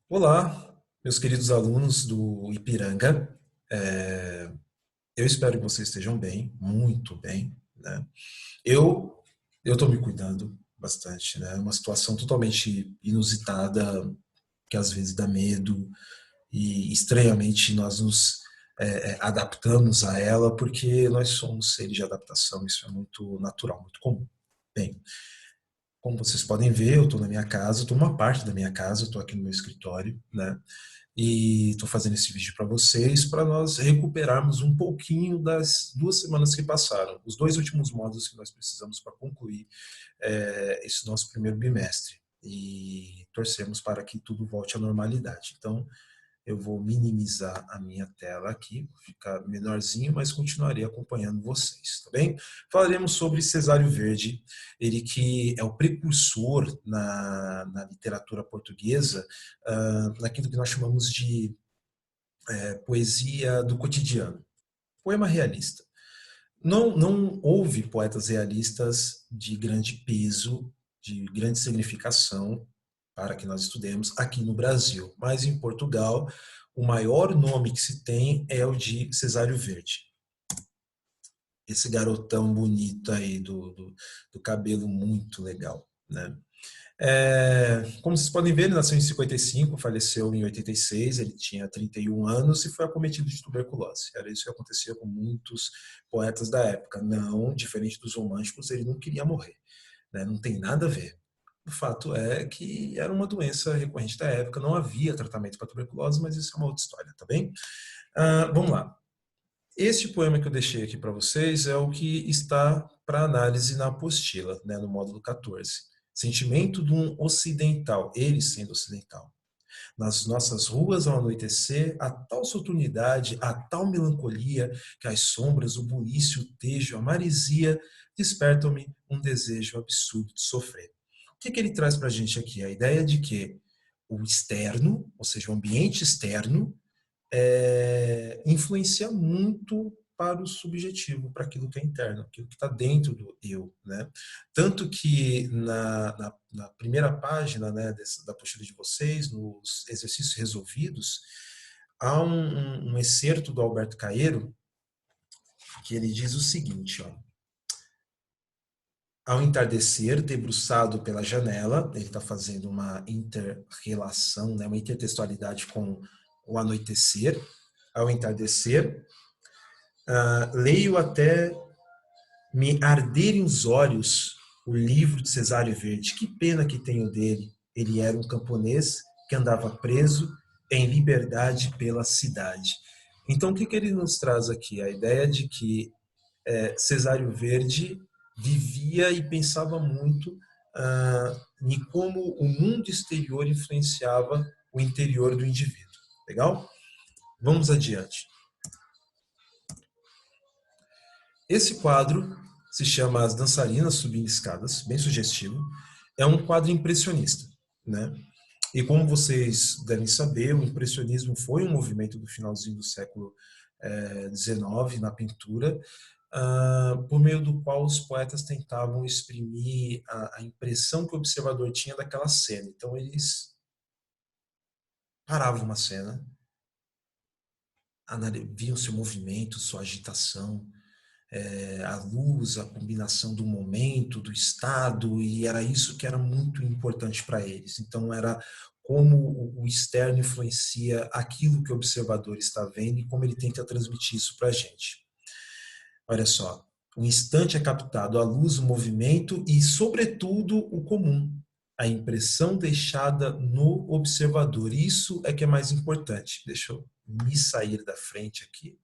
Olá, meus queridos alunos do Ipiranga. É, eu espero que vocês estejam bem, muito bem, né? Eu eu estou me cuidando bastante, né? É uma situação totalmente inusitada, que às vezes dá medo e estranhamente nós nos adaptamos a ela porque nós somos seres de adaptação, isso é muito natural, muito comum. Bem, como vocês podem ver, eu estou na minha casa, estou numa parte da minha casa, estou aqui no meu escritório, né? E estou fazendo esse vídeo para vocês, para nós recuperarmos um pouquinho das 2 semanas que passaram, os 2 últimos módulos que nós precisamos para concluir esse nosso primeiro bimestre. E torcemos para que tudo volte à normalidade. Então, eu vou minimizar a minha tela aqui, ficar menorzinho, mas continuarei acompanhando vocês, tá bem? Falaremos sobre Cesário Verde, ele que é o precursor na literatura portuguesa, naquilo que nós chamamos de poesia do cotidiano, poema realista. Não houve poetas realistas de grande peso, de grande significação para que nós estudemos aqui no Brasil, mas em Portugal o maior nome que se tem é o de Cesário Verde. Esse garotão bonito aí do cabelo muito legal, né? Como vocês podem ver, ele nasceu em 55, faleceu em 86, ele tinha 31 anos e foi acometido de tuberculose. Era isso que acontecia com muitos poetas da época. Não, diferente dos românticos, ele não queria morrer, né? Não tem nada a ver. O fato é que era uma doença recorrente da época, não havia tratamento para tuberculose, mas isso é uma outra história, tá bem? Vamos lá. Este poema que eu deixei aqui para vocês é o que está para análise na apostila, né, no módulo 14. Sentimento de um ocidental, ele sendo ocidental. Nas nossas ruas ao anoitecer, a tal soturnidade, a tal melancolia, que as sombras, o buíço, o tejo, a maresia, despertam-me um desejo absurdo de sofrer. O que ele traz para a gente aqui? A ideia de que o externo, ou seja, o ambiente externo, influencia muito para o subjetivo, para aquilo que é interno, aquilo que está dentro do eu, né? Tanto que na primeira página, né, da apostila de vocês, nos exercícios resolvidos, há um excerto do Alberto Caeiro que ele diz o seguinte, ó: ao entardecer, debruçado pela janela, ele está fazendo uma interrelação, né, uma intertextualidade com o anoitecer. Ao entardecer, leio até me arderem os olhos o livro de Cesário Verde. Que pena que tenho dele. Ele era um camponês que andava preso em liberdade pela cidade. Então, o que ele nos traz aqui? A ideia de que Cesário Verde vivia e pensava muito em como o mundo exterior influenciava o interior do indivíduo. Legal? Vamos adiante. Esse quadro se chama As Dançarinas Subindo Escadas, bem sugestivo. É um quadro impressionista, né? E como vocês devem saber, o impressionismo foi um movimento do finalzinho do século XIX na pintura, por meio do qual os poetas tentavam exprimir a impressão que o observador tinha daquela cena. Então eles paravam uma cena, viam seu movimento, sua agitação, a luz, a combinação do momento, do estado, e era isso que era muito importante para eles. Então, era como o externo influencia aquilo que o observador está vendo e como ele tenta transmitir isso para a gente. Olha só, o instante é captado, a luz, o movimento e, sobretudo, o comum, a impressão deixada no observador. Isso é que é mais importante. Deixa eu me sair da frente aqui.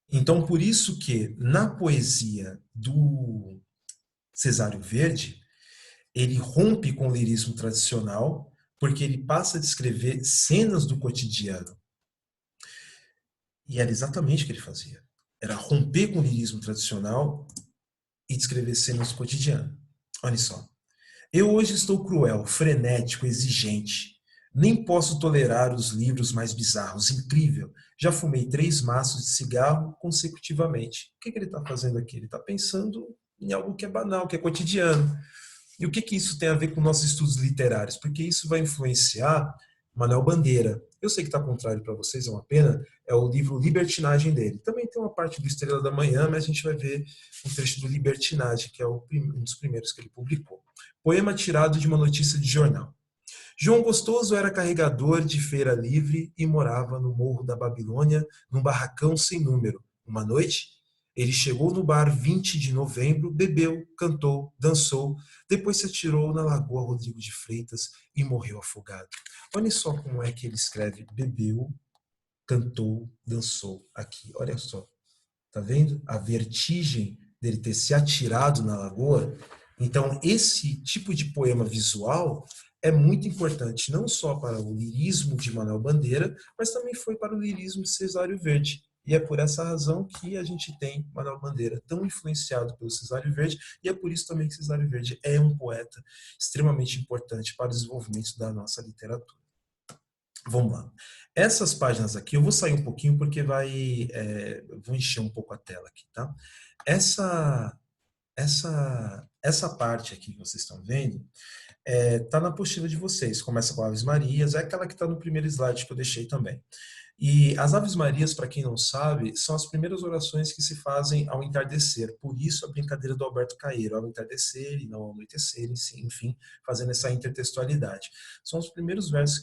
Então, por isso que na poesia do Cesário Verde, ele rompe com o lirismo tradicional, porque ele passa a descrever cenas do cotidiano. E era exatamente o que ele fazia. Era romper com o lirismo tradicional e descrever cenas do cotidiano. Olha só. Eu hoje estou cruel, frenético, exigente. Nem posso tolerar os livros mais bizarros. Incrível. Já fumei 3 maços de cigarro consecutivamente. O que ele está fazendo aqui? Ele está pensando em algo que é banal, que é cotidiano. E o que que isso tem a ver com nossos estudos literários? Porque isso vai influenciar Manuel Bandeira. Eu sei que está contrário para vocês, é uma pena, é o livro Libertinagem dele. Também tem uma parte do Estrela da Manhã, mas a gente vai ver um trecho do Libertinagem, que é um dos primeiros que ele publicou. Poema tirado de uma notícia de jornal. João Gostoso era carregador de feira livre e morava no Morro da Babilônia, num barracão sem número. Uma noite, ele chegou no bar 20 de novembro, bebeu, cantou, dançou, depois se atirou na Lagoa Rodrigo de Freitas e morreu afogado. Olha só como é que ele escreve: bebeu, cantou, dançou aqui. Olha só, tá vendo? A vertigem dele ter se atirado na lagoa. Então, esse tipo de poema visual é muito importante, não só para o lirismo de Manuel Bandeira, mas também foi para o lirismo de Cesário Verde. E é por essa razão que a gente tem Manuel Bandeira tão influenciado pelo Cesário Verde, e é por isso também que Cesário Verde é um poeta extremamente importante para o desenvolvimento da nossa literatura. Vamos lá. Essas páginas aqui, eu vou sair um pouquinho porque vou encher um pouco a tela aqui, tá? Essa parte aqui que vocês estão vendo tá na apostila de vocês. Começa com Aves Marias, é aquela que está no primeiro slide que eu deixei também. E as Aves Marias, para quem não sabe, são as primeiras orações que se fazem ao entardecer. Por isso a brincadeira do Alberto Caeiro, ao entardecer e não ao anoitecer, enfim, fazendo essa intertextualidade. São os primeiros versos,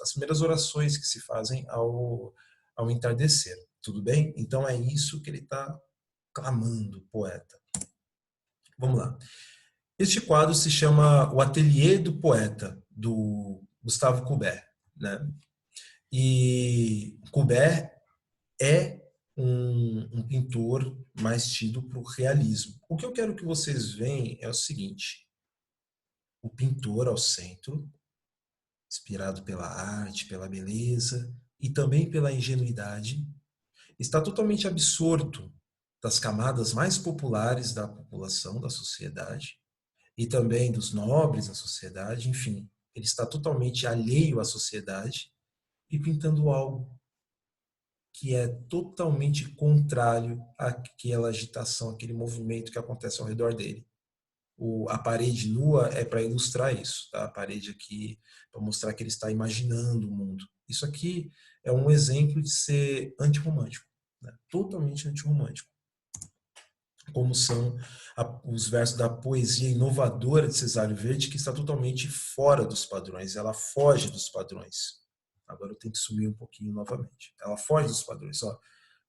as primeiras orações que se fazem ao entardecer. Tudo bem? Então é isso que ele está clamando, poeta. Vamos lá. Este quadro se chama O Ateliê do Poeta, do Gustave Courbet, né? E Courbet é um pintor mais tido para o realismo. O que eu quero que vocês vejam é o seguinte: o pintor ao centro, inspirado pela arte, pela beleza e também pela ingenuidade, está totalmente absorto das camadas mais populares da população, da sociedade, e também dos nobres da sociedade, enfim, ele está totalmente alheio à sociedade e pintando algo que é totalmente contrário àquela agitação, aquele movimento que acontece ao redor dele. A parede nua é para ilustrar isso, tá? A parede aqui para mostrar que ele está imaginando o mundo. Isso aqui é um exemplo de ser antirromântico, né? Totalmente antirromântico. Como são os versos da poesia inovadora de Cesário Verde, que está totalmente fora dos padrões, ela foge dos padrões. Agora eu tenho que sumir um pouquinho novamente. Ela foge dos padrões. Ó,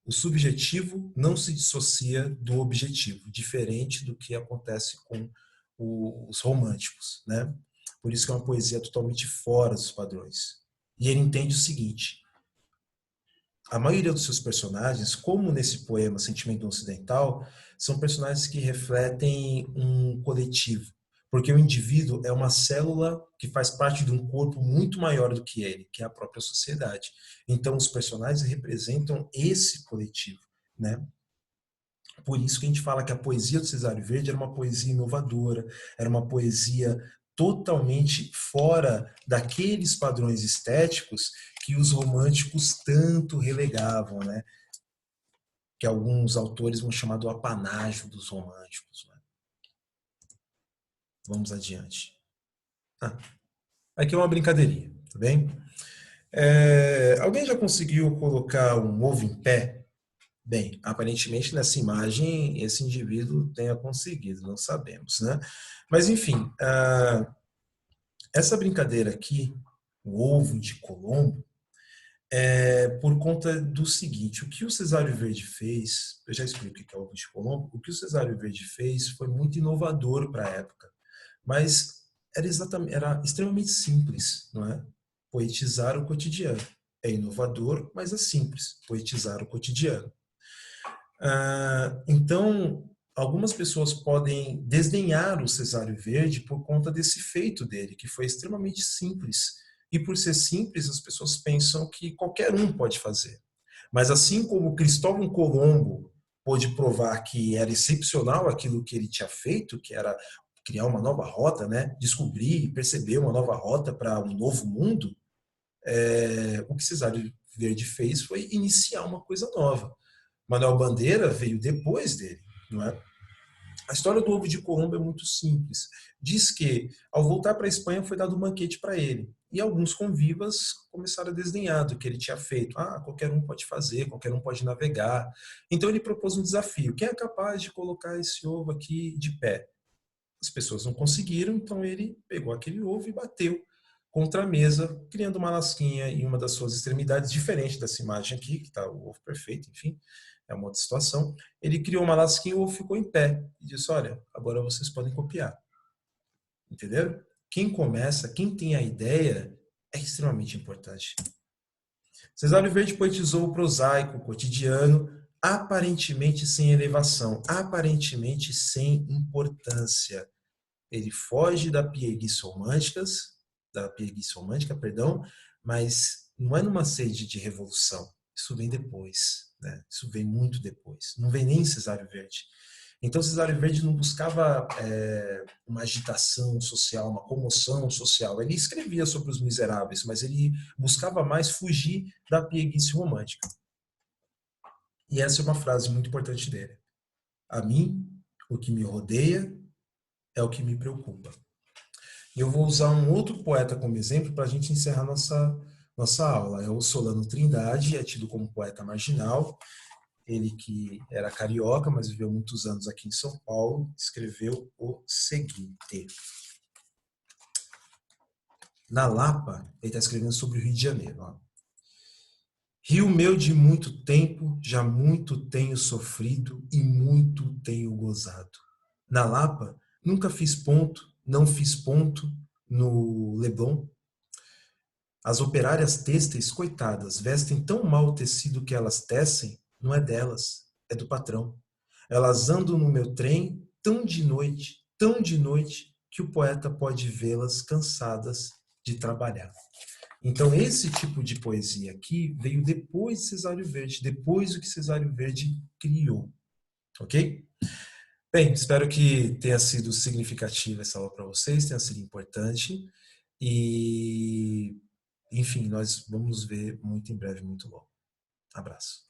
o subjetivo não se dissocia do objetivo, diferente do que acontece com os românticos, né? Por isso que é uma poesia totalmente fora dos padrões. E ele entende o seguinte: a maioria dos seus personagens, como nesse poema Sentimento Ocidental, são personagens que refletem um coletivo, porque o indivíduo é uma célula que faz parte de um corpo muito maior do que ele, que é a própria sociedade. Então, os personagens representam esse coletivo, né? Por isso que a gente fala que a poesia do Cesário Verde era uma poesia inovadora, era uma poesia totalmente fora daqueles padrões estéticos que os românticos tanto relegavam, né? Que alguns autores vão chamar do apanágio dos românticos. Né? Vamos adiante. Aqui é uma brincadeirinha, tá bem? Alguém já conseguiu colocar um ovo em pé? Bem, aparentemente nessa imagem esse indivíduo tenha conseguido, não sabemos, né? Mas enfim, essa brincadeira aqui, o ovo de Colombo, é por conta do seguinte: o que o Cesário Verde fez, eu já explico o que é o ovo de Colombo, o que o Cesário Verde fez foi muito inovador para a época, mas era extremamente simples, não é? Poetizar o cotidiano. É inovador, mas é simples, poetizar o cotidiano. Então, algumas pessoas podem desdenhar o Cesário Verde por conta desse feito dele, que foi extremamente simples. E por ser simples, as pessoas pensam que qualquer um pode fazer. Mas assim como Cristóvão Colombo pôde provar que era excepcional aquilo que ele tinha feito, que era criar uma nova rota, né? Descobrir e perceber uma nova rota para um novo mundo, o que Cesário Verde fez foi iniciar uma coisa nova. Manuel Bandeira veio depois dele, não é? A história do ovo de Colombo é muito simples. Diz que, ao voltar para a Espanha, foi dado um banquete para ele. E alguns convivas começaram a desdenhar do que ele tinha feito. Ah, qualquer um pode fazer, qualquer um pode navegar. Então ele propôs um desafio. Quem é capaz de colocar esse ovo aqui de pé? As pessoas não conseguiram, então ele pegou aquele ovo e bateu contra a mesa, criando uma lasquinha em uma das suas extremidades, diferente dessa imagem aqui, que está o ovo perfeito, enfim, é uma outra situação. Ele criou uma lasquinha e o ovo ficou em pé e disse: olha, agora vocês podem copiar. Entenderam? Quem começa, quem tem a ideia, é extremamente importante. Cesário Verde poetizou o prosaico, o cotidiano, aparentemente sem elevação, aparentemente sem importância. Ele foge da pieguice romântica, perdão, mas não é numa sede de revolução. Isso vem depois, né? Isso vem muito depois. Não vem nem em Cesário Verde. Então, Cesário Verde não buscava uma agitação social, uma comoção social. Ele escrevia sobre os miseráveis, mas ele buscava mais fugir da pieguice romântica. E essa é uma frase muito importante dele. A mim, o que me rodeia é o que me preocupa. E eu vou usar um outro poeta como exemplo para a gente encerrar nossa aula. É o Solano Trindade, é tido como poeta marginal. Ele que era carioca, mas viveu muitos anos aqui em São Paulo, escreveu o seguinte. Na Lapa, ele está escrevendo sobre o Rio de Janeiro. Ó. Rio meu de muito tempo, já muito tenho sofrido e muito tenho gozado. Na Lapa, nunca fiz ponto, não fiz ponto no Leblon. As operárias têxteis, coitadas, vestem tão mal o tecido que elas tecem, não é delas, é do patrão. Elas andam no meu trem tão de noite, que o poeta pode vê-las cansadas de trabalhar. Então, esse tipo de poesia aqui veio depois de Cesário Verde, depois do que Cesário Verde criou. Ok? Bem, espero que tenha sido significativa essa aula para vocês, tenha sido importante. E, enfim, nós vamos ver muito em breve, muito logo. Abraço.